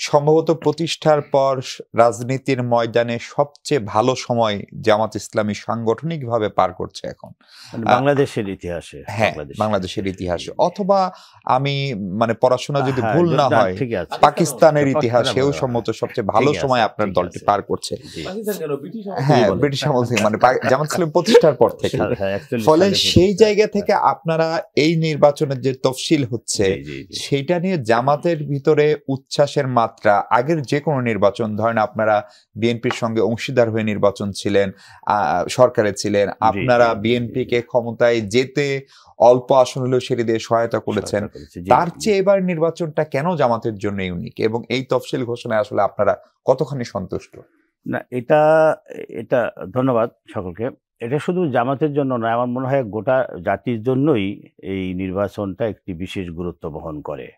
সম্ভবত প্রতিষ্ঠার পর রাজনীতির ময়দানে সবচেয়ে ভালো সময় জামাত ইসলামী সাংগঠনিকভাবে পার করছে এখন। মানে বাংলাদেশের ইতিহাসে, হ্যাঁ, বাংলাদেশের ইতিহাসে, অথবা আমি মানে পড়াশোনা যদি ভুল না হয় পাকিস্তানের ইতিহাসেও সম্ভবত সবচেয়ে ভালো সময় আপনার দলটি পার করছে। হ্যাঁ, ব্রিটিশ আমল থেকে, মানে জামাত ইসলামী প্রতিষ্ঠার পর থেকে। ফলে সেই জায়গা থেকে আপনারা এই নির্বাচনের যে তফসিল হচ্ছে সেইটা নিয়ে জামাতের ভিতরে উচ্ছ্বাসের মাত্রা, আগের যে কোনো নির্বাচন, ধরেন আপনারা বিএনপির সঙ্গে অংশীদার হয়ে নির্বাচন ছিলেন, সরকারে ছিলেন, আপনারা বিএনপিকে ক্ষমতায় যেতে অল্প আসন হলেও সেটি দিয়ে সহায়তা করেছেন, তার চেয়ে এবার নির্বাচনটা কেন জামাতের জন্য ইউনিক, এবং এই তফসিল ঘোষণায় আসলে আপনারা কতখানি সন্তুষ্ট? না, এটা ধন্যবাদ সকলকে। এটা শুধু জামাতের জন্য নয়, আমার মনে হয় গোটা জাতির জন্যই এই নির্বাচনটা একটি বিশেষ গুরুত্ব বহন করে।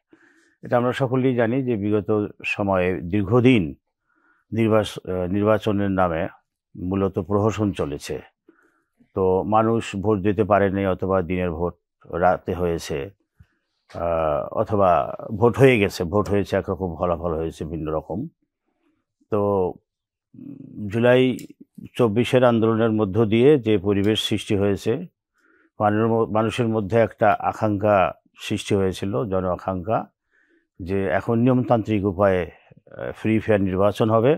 এটা আমরা সকলেই জানি যে বিগত সময়ে দীর্ঘদিন নির্বাচনের নামে মূলত প্রহসন চলেছে। তো মানুষ ভোট দিতে পারেনি, অথবা দিনের ভোট রাতে হয়েছে, অথবা ভোট হয়েছে একরকম, ফলাফল হয়েছে ভিন্ন রকম। তো জুলাই 24-এর আন্দোলনের মধ্য দিয়ে যে পরিবেশ সৃষ্টি হয়েছে, মানুষের মধ্যে একটা আকাঙ্ক্ষা সৃষ্টি হয়েছিল, জন আকাঙ্ক্ষা, যে এখন নিয়মতান্ত্রিক উপায়ে ফ্রি ফেয়ার নির্বাচন হবে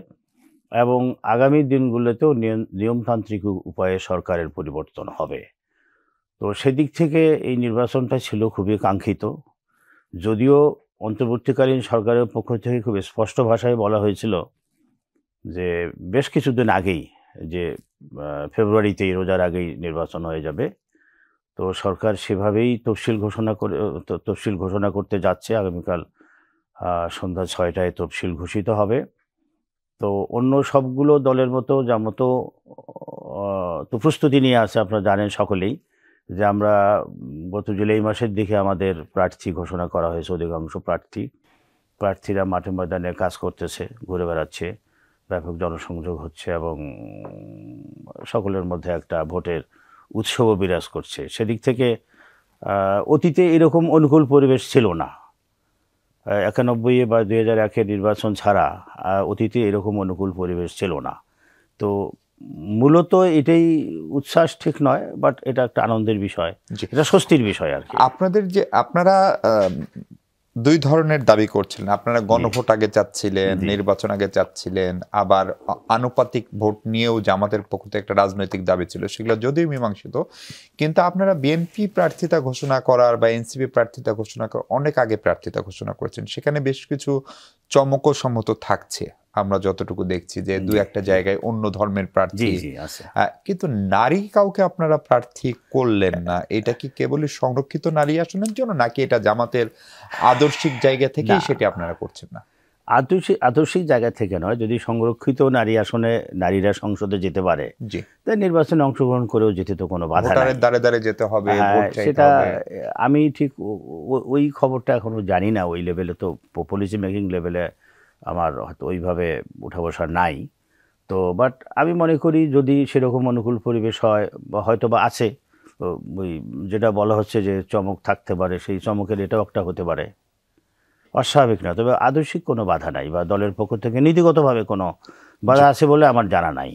এবং আগামী দিনগুলোতেও নিয়মতান্ত্রিক উপায়ে সরকারের পরিবর্তন হবে। তো সেদিক থেকে এই নির্বাচনটা ছিল খুবই কাঙ্ক্ষিত। যদিও অন্তর্বর্তীকালীন সরকারের পক্ষ থেকে খুব স্পষ্ট ভাষায় বলা হয়েছিল যে বেশ কিছুদিন আগেই, যে ফেব্রুয়ারিতেই, রোজার আগেই নির্বাচন হয়ে যাবে। তো সরকার সেভাবেই তফসিল ঘোষণা করতে যাচ্ছে। আগামীকাল সন্ধ্যা 6টায় তফসিল ঘোষিত হবে। তো অন্য সবগুলো দলের মতো জামাতও তো প্রস্তুতি নিয়ে আছে। আপনারা জানেন সকলেই যে আমরা গত জুলাই মাসের দিকে আমাদের প্রার্থী ঘোষণা করা হয়েছে। অধিকাংশ প্রার্থীরা মাঠে ময়দানে কাজ করতেছে, ঘুরে বেড়াচ্ছে, ব্যাপক জনসংযোগ হচ্ছে এবং সকলের মধ্যে একটা ভোটের উৎসবও বিরাজ করছে। সেদিক থেকে অতীতে এরকম অনুকূল পরিবেশ ছিল না। 91 বা 2001-এর নির্বাচন ছাড়া অতীতে এরকম অনুকূল পরিবেশ ছিল না। তো মূলত এটাই উচ্ছ্বাস ঠিক নয়, বাট এটা একটা আনন্দের বিষয়, এটা স্বস্তির বিষয় আর কি। আপনারা দুই ধরনের দাবি করছিলেন। আপনারা গণভোট আগে চাচ্ছিলেন, নির্বাচন আগে চাচ্ছিলেন, আবার আনুপাতিক ভোট নিয়েও জামাতের পক্ষ থেকে একটা রাজনৈতিক দাবি ছিল, সেগুলো যদিও মীমাংসিত। কিন্তু আপনারা বিএনপি প্রার্থিতা ঘোষণা করার বা এনসিপি প্রার্থিতা ঘোষণা করার অনেক আগে প্রার্থিতা ঘোষণা করেছেন। সেখানে বেশ কিছু চমকও সম্মত থাকছে, আমরা যতটুকু দেখছি যে দু একটা জায়গায় অন্য ধর্মের প্রার্থী, কিন্তু নারী কাউকে আপনারা প্রার্থী করলেন না। এটা কি কেবলই সংরক্ষিত নারী আসনের জন্য, নাকি এটা জামাতের আদর্শিক জায়গা থেকে সেটি আপনারা করছেন না? আদর্শিক জায়গা থেকে নয়। যদি সংরক্ষিত নারী আসনে নারীরা সংসদে যেতে পারে, তাই নির্বাচনে অংশগ্রহণ করেও যেতে তো কোনো বাধা নেই। দাঁড়ে দাঁড়ে যেতে হবে, সেটা আমি ঠিক ওই খবরটা এখনো জানি না। ওই লেভেলে তো, পলিসি মেকিং লেভেলে আমার হয়তো ওইভাবে উঠা বসা নাই। তো বাট আমি মনে করি যদি সেরকম অনুকূল পরিবেশ হয়, বা হয়তো বা আছে, ওই যেটা বলা হচ্ছে যে চমক থাকতে পারে, সেই চমকের এটাও একটা হতে পারে, অস্বাভাবিক না। তবে আদর্শিক কোনো বাধা নাই, বা দলের পক্ষ থেকে নীতিগতভাবে কোনো বাধা আছে বলে আমার জানা নাই।